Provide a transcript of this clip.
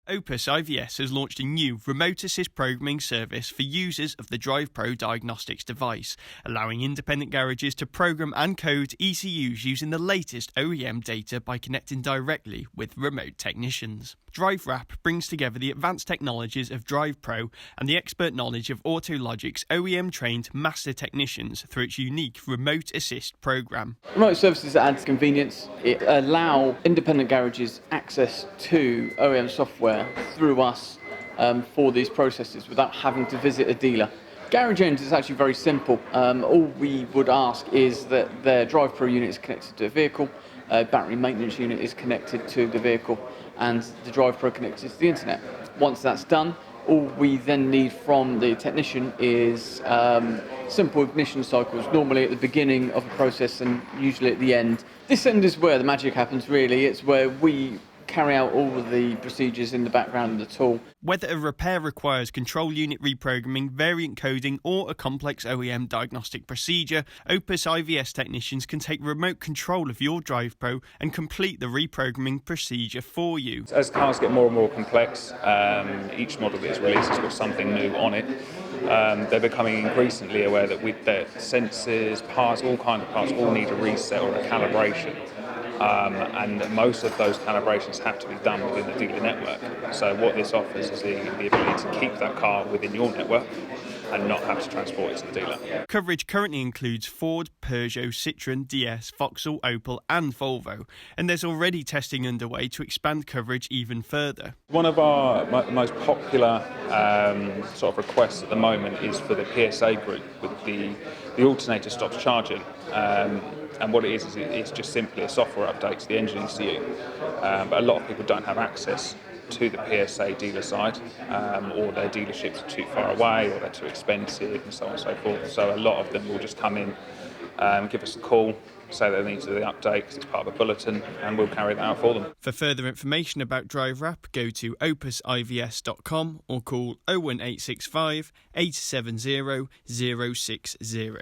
Opus IVS has launched a new remote assist programming service for users of the DrivePro Diagnostics device, allowing independent garages to program and code ECUs using the latest OEM data by connecting directly with remote technicians. DriveRAP brings together the advanced technologies of DrivePro and the expert knowledge of Autologic's OEM-trained master technicians through its unique remote assist program. Remote services that adds convenience. It allow independent garages access to OEM software through us for these processes without having to visit a dealer. Garage ends is actually very simple. All we would ask is that their DrivePro unit is connected to a vehicle, battery maintenance unit is connected to the vehicle, and the DrivePro connected to the internet. Once that's done, all we then need from the technician is simple ignition cycles, normally at the beginning of a process and usually at the end. This end is where the magic happens, really. It's where we carry out all of the procedures in the background of the tool. Whether a repair requires control unit reprogramming, variant coding, or a complex OEM diagnostic procedure, Opus IVS technicians can take remote control of your DrivePro and complete the reprogramming procedure for you. As cars get more and more complex, each model that is released has got something new on it. They're becoming increasingly aware that with their sensors, parts, all kinds of parts, all need a reset or a calibration. And most of those calibrations have to be done within the dealer network. So what this offers is the ability to keep that car within your network and not have to transport it to the dealer. Coverage currently includes Ford, Peugeot, Citroen, DS, Vauxhall, Opel and Volvo, and there's already testing underway to expand coverage even further. One of our most popular sort of requests at the moment is for the PSA group with the alternator stops charging. And what it is it's just simply a software update to the engine ECU. But a lot of people don't have access to the PSA dealer side, or their dealerships are too far away, or they're too expensive, and so on and so forth. So a lot of them will just come in, give us a call, say they need to do the update because it's part of a bulletin, and we'll carry that out for them. For further information about DriveRAP, go to opusivs.com or call 01865 870 060.